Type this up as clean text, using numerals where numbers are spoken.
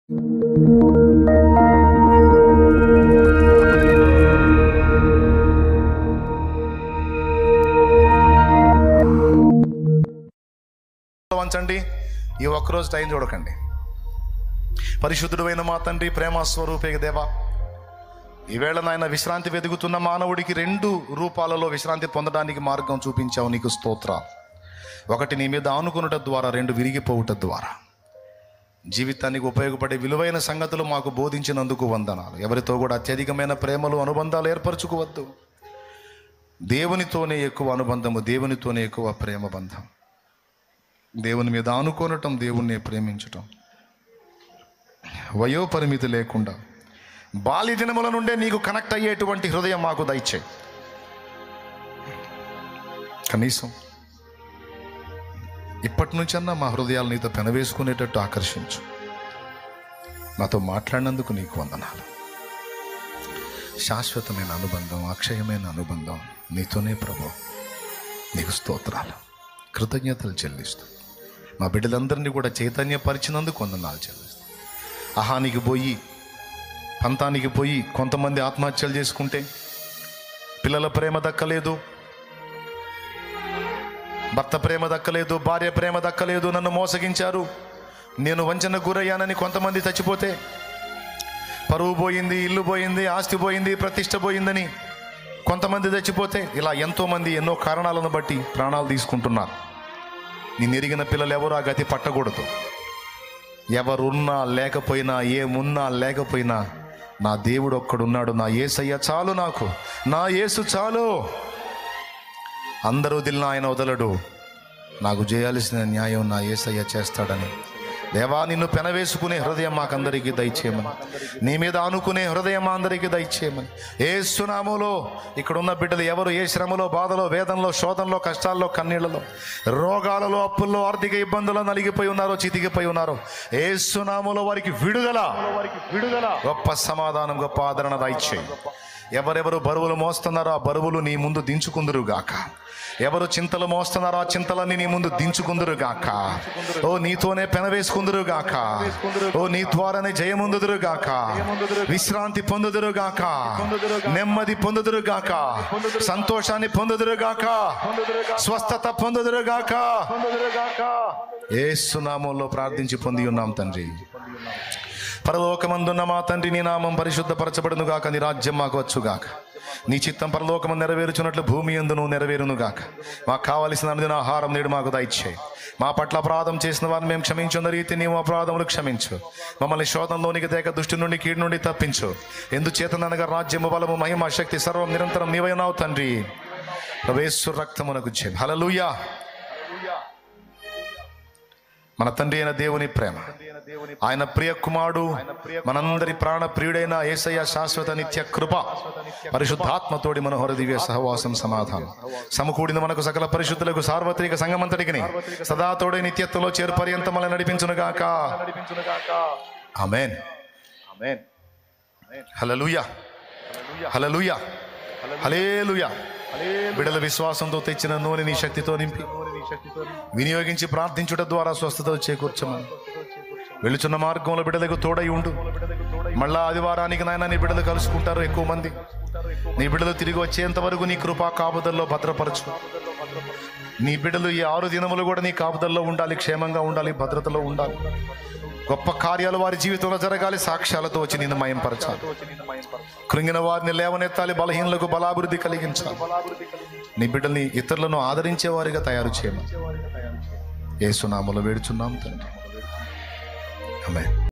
వంచండి, ఈ ఒక్కరోజు టైం చూడకండి. పరిశుద్ధుడైన మా తండ్రి, ప్రేమ స్వరూపే దేవా, ఈవేళ నాయన విశ్రాంతి వెతుకుతున్న మానవుడికి 2 రూపాలలో విశ్రాంతి పొందడానికి మార్గం చూపించావు. నీకు స్తోత్రాలు. ఒకటి, నీ మీద ఆనుకునుట ద్వారా, 2 విరిగిపోవుట ద్వారా. జీవితానికి ఉపయోగపడే విలువైన సంగతులు మాకు బోధించినందుకు వందనాలు. ఎవరితో కూడా అత్యధికమైన ప్రేమలు, అనుబంధాలు ఏర్పరచుకోవద్దు. దేవునితోనే ఎక్కువ అనుబంధము, దేవునితోనే ఎక్కువ ప్రేమ బంధం. దేవుని మీద ఆనుకోనటం, దేవుణ్ణి ప్రేమించటం, వయోపరిమితి లేకుండా బాల్య దినముల నుండే నీకు కనెక్ట్ అయ్యేటువంటి హృదయం మాకు దయచేయి. కనీసం ఇప్పటి నుంచన్నా మా హృదయాలు నీతో పెనవేసుకునేటట్టు ఆకర్షించు. నాతో మాట్లాడినందుకు నీకు వందనాలు. శాశ్వతమైన అనుబంధం, అక్షయమైన అనుబంధం నీతోనే ప్రభు. నీకు స్తోత్రాలు, కృతజ్ఞతలు చెల్లిస్తూ మా బిడ్డలందరినీ కూడా చైతన్యపరిచినందుకు వందనాలు చెల్లిస్తూ. అహానికి పోయి, పంతానికి పోయి కొంతమంది ఆత్మహత్యలు చేసుకుంటే, పిల్లల ప్రేమ దక్కలేదు, భర్త ప్రేమ దక్కలేదు, భార్య ప్రేమ దక్కలేదు, నన్ను మోసగించారు, నేను వంచనకు గురయ్యానని కొంతమంది చచ్చిపోతే, పరువు పోయింది, ఇల్లు పోయింది, ఆస్తి పోయింది, ప్రతిష్ట పోయిందని కొంతమంది చచ్చిపోతే, ఇలా ఎంతోమంది ఎన్నో కారణాలను బట్టి ప్రాణాలు తీసుకుంటున్నారు. నేను ఎరిగిన పిల్లలు ఎవరు ఆ గతి పట్టకూడదు. ఎవరున్నా లేకపోయినా, ఏమున్నా లేకపోయినా, నా దేవుడు ఒక్కడున్నాడు. నా యేసయ్య చాలు నాకు, నా యేసు చాలు. అందరూ వదిలిన ఆయన వదలడు. నాకు చేయాల్సిన న్యాయం నా యేసయ్య చేస్తాడని దేవా, నిన్ను పెనవేసుకునే హృదయం మాకందరికీ దయచేయమని, నీ మీద ఆనుకునే హృదయం మా అందరికీ దయచేయమని యేసు నామములో. ఇక్కడ ఉన్న బిడ్డలు ఎవరు ఏ శ్రమలో, బాధలో, వేదనలో, శోధనలో, కష్టాల్లో, కన్నీళ్లలో, రోగాలలో, అప్పుల్లో, ఆర్థిక ఇబ్బందుల్లో నలిగిపోయి ఉన్నారో, చితికిపోయి ఉన్నారో, యేసు నామములో వారికి విడుదల, గొప్ప సమాధానం, గొప్ప ఆదరణ దయచేయి. ఎవరెవరు బరువులు మోస్తున్నారో ఆ బరువులు నీ ముందు దించుకుందురుగాక. ఎవరు చింతలు మోస్తున్నారో ఆ చింతలన్నీ నీ ముందు దించుకుందురుగాక. ఓ నీతోనే పెనవేసుకుందురుగాక. ఓ నీ ద్వారానే జయముందుదురుగాక. విశ్రాంతి పొందుదురుగాక. నెమ్మది పొందుదురుగాక. సంతోషాన్ని పొందుదురుగాక. స్వస్థత పొందుదురుగాక. యేసు నామములో ప్రార్థించి పొంది ఉన్నాం తండ్రి. పరలోకమందున్న మా తండ్రి, నీ నామం పరిశుద్ధపరచబడునుగాక. నీ రాజ్యం మాకు వచ్చుగాక. నీ చిత్తం పరలోకమందు నెరవేరుచున్నట్లు భూమి యందును నెరవేరునుగాక. మాకు కావలసిన అనుదిన ఆహారం నేడు మాకు దయచేయి. మా పట్ల అపరాధం చేసిన వారిని మేము క్షమించున్న రీతి నీవు అపరాధములు క్షమించు. మమ్మల్ని శోధనలోనికి తేక దుష్టి నుండి, కీడు నుండి తప్పించు. ఎందుచేతనగా రాజ్యము, బలము, మహిమ, శక్తి సర్వం నిరంతరం నీవైనావు తండ్రి. యేసు రక్తమునకు జయం. హల్లెలూయా. మన తండ్రి అయిన దేవుని ప్రేమ, ఆయన ప్రియ కుమారుడు, మనందరి ప్రాణ ప్రియుడైన యేసయ్య శాశ్వత నిత్య కృప, పరిశుద్ధాత్మతోడి మనోహర దివ్య సహవాసం, సమాధానం సమకూడిన మనకు సకల పరిశుద్ధులకు సార్వత్రిక సంగమంతటికి సదా తోడే నిత్యత్వంలో చేరు పర్యంతం మనల్ని నడిపించునుగాక. ఆమేన్. హల్లెలూయా, హల్లెలూయా, హల్లెలూయా. బిడ్డల విశ్వాసంతో తెచ్చిన నూనె నీ శక్తితో నింపి వినియోగించి ప్రార్థించుట ద్వారా స్వస్థత చేకూర్చమని. వెళుచున్న మార్గంలో బిడ్డలకు తోడై ఉండు. మళ్ళా ఆదివారానికి నాయన నీ బిడ్డలు కలుసుకుంటారు ఎక్కువ మంది. నీ బిడ్డలు తిరిగి వచ్చేంత వరకు నీ కృపా కాపుదల్లో భద్రపరచు. నీ బిడ్డలు ఈ 6 దినములు కూడా నీ కాపుదల్లో ఉండాలి, క్షేమంగా ఉండాలి, భద్రతలో ఉండాలి. గొప్ప కార్యాలు వారి జీవితంలో జరగాలి. సాక్ష్యాలతో వచ్చి నిన్ను మయంపరచాలి. కృంగిన వారిని లేవనెత్తాలి, బలహీనులకు బలాభివృద్ధి కలిగించాలి. నీ బిడ్డల్ని ఇతరులను ఆదరించే వారిగా తయారు చేయమని యేసు నామములో వేడుచున్నాం తండ్రి. ఆమేన్.